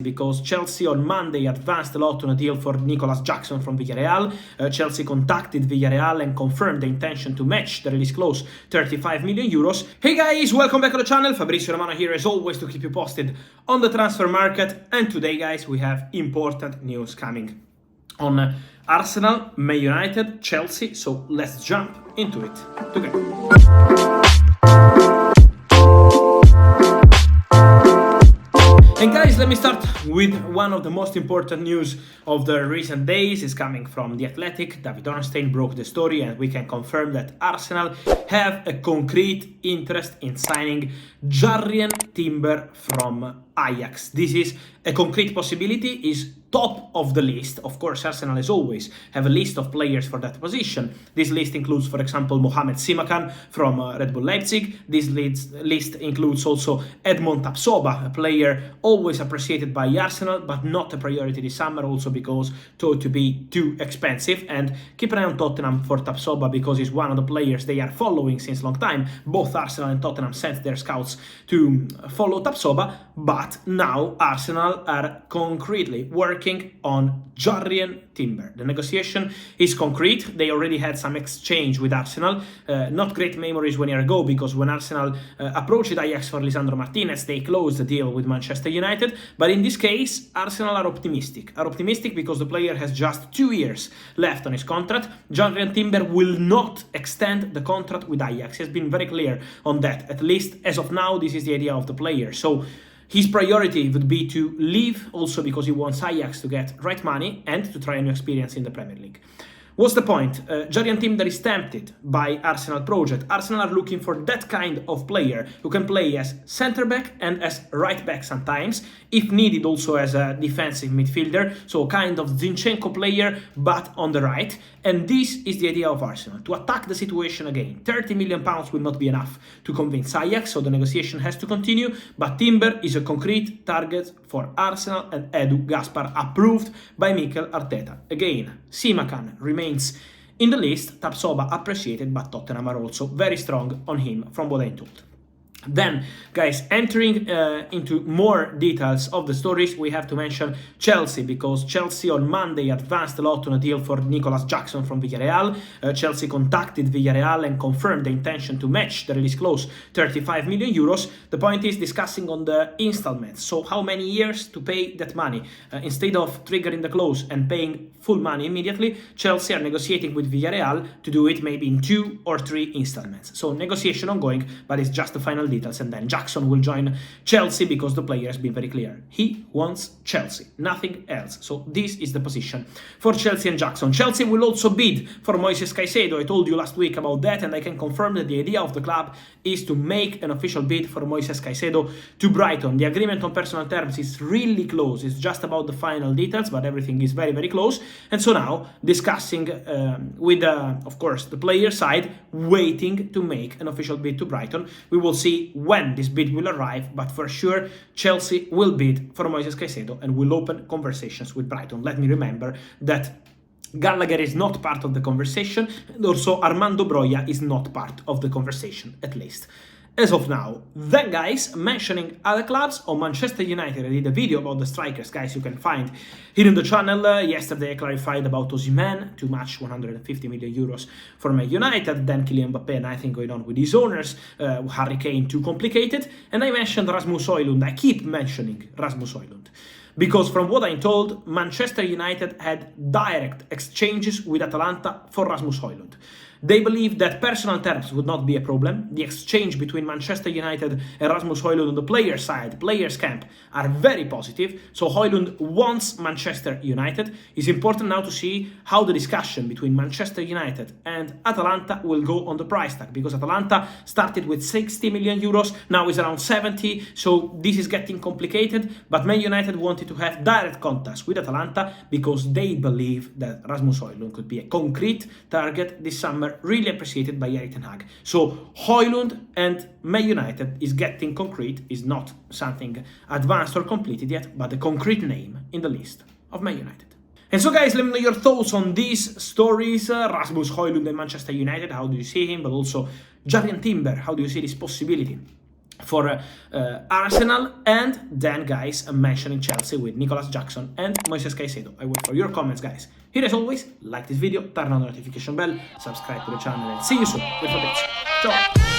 because Chelsea on Monday advanced a lot on a deal for Nicolas Jackson from Villarreal. Chelsea contacted Villarreal and confirmed the intention to match the release clause, 35 million euros. Hey guys, welcome back to the channel. Fabrizio Romano here as always to keep you posted on the transfer market. And today, guys, we have important news coming on Arsenal, Man United, Chelsea. So let's jump into it together. And guys, let me start with one of the most important news of the recent days. Is coming from The Athletic. David Ornstein broke the story and we can confirm that Arsenal have a concrete interest in signing Jurrien Timber from Ajax. This is a concrete possibility, is top of the list. Of course, Arsenal as always have a list of players for that position. This list includes, for example, Mohamed Simakan from Red Bull Leipzig. This list includes also Edmond Tapsoba, a player always appreciated by Arsenal, but not a priority this summer, also because thought to be too expensive. And keep an eye on Tottenham for Tapsoba because he's one of the players they are following since a long time. Both Arsenal and Tottenham sent their scouts to follow Tapsoba, but now Arsenal are concretely working on Jurrien Timber. The negotiation is concrete. They already had some exchange with Arsenal. Not great memories 1 year ago, because when Arsenal approached Ajax for Lisandro Martinez, they closed the deal with Manchester United. But in this case, Arsenal are optimistic. Because the player has just 2 years left on his contract. Jurrien Timber will not extend the contract with Ajax. He has been very clear on that. At least as of now, this is the idea of the player. So his priority would be to leave, also because he wants Ajax to get right money and to try a new experience in the Premier League. What's the point? Jurrien Timber is tempted by Arsenal project. Arsenal are looking for that kind of player who can play as centre-back and as right-back sometimes, if needed also as a defensive midfielder, so kind of Zinchenko player, but on the right. And this is the idea of Arsenal, to attack the situation again. 30 million pounds will not be enough to convince Ajax, so the negotiation has to continue, but Timber is a concrete target for Arsenal and Edu Gaspar, approved by Mikel Arteta. Again, Simakan remains in the list, Tapsoba appreciated, but Tottenham are also very strong on him from what I'm told. Then, guys, entering into more details of the stories, we have to mention Chelsea, because Chelsea on Monday advanced a lot on a deal for Nicolas Jackson from Villarreal. Chelsea contacted Villarreal and confirmed the intention to match the release clause, 35 million euros. The point is discussing on the installments, so how many years to pay that money. Instead of triggering the clause and paying full money immediately, Chelsea are negotiating with Villarreal to do it maybe in 2 or 3 installments. So negotiation ongoing, but it's just the final details, and then Jackson will join Chelsea because the player has been very clear. He wants Chelsea, nothing else. So this is the position for Chelsea and Jackson. Chelsea will also bid for Moises Caicedo. I told you last week about that, and I can confirm that the idea of the club is to make an official bid for Moises Caicedo to Brighton. The agreement on personal terms is really close. It's just about the final details, but everything is very, very close. And so now discussing with, of course, the player side, waiting to make an official bid to Brighton. We will see when this bid will arrive, but for sure Chelsea will bid for Moises Caicedo and will open conversations with Brighton. Let me remember that Gallagher is not part of the conversation, and also Armando Broja is not part of the conversation, at least as of now. Then, guys, mentioning other clubs, on Manchester United, I did a video about the strikers, guys, you can find here in the channel. Yesterday I clarified about Osimhen to match 150 million euros for Man United, then Kylian Mbappe, and I think going on with his owners, Harry Kane too complicated, and I mentioned Rasmus Hojlund. I keep mentioning Rasmus Hojlund, because from what I'm told, Manchester United had direct exchanges with Atalanta for Rasmus Hojlund. They believe that personal terms would not be a problem. The exchange between Manchester United and Rasmus Hojlund on the player side, players camp, are very positive. So Hojlund wants Manchester United. It's important now to see how the discussion between Manchester United and Atalanta will go on the price tag, because Atalanta started with 60 million euros, now is around 70, so this is getting complicated. But Man United wanted to have direct contacts with Atalanta because they believe that Rasmus Hojlund could be a concrete target this summer, really appreciated by Erik ten Hag. So Hojlund and Man United is getting concrete, is not something advanced or completed yet, but a concrete name in the list of Man United. And so, guys, let me know your thoughts on these stories. Rasmus Hojlund and Manchester United, how do you see him? But also Jurrien Timber, how do you see this possibility for Arsenal, and then, guys, mentioning Chelsea with Nicolas Jackson and Moises Caicedo. I wait for your comments, guys. Here, as always, like this video, turn on the notification bell, subscribe to the channel, and see you soon with Fabrizio. Ciao!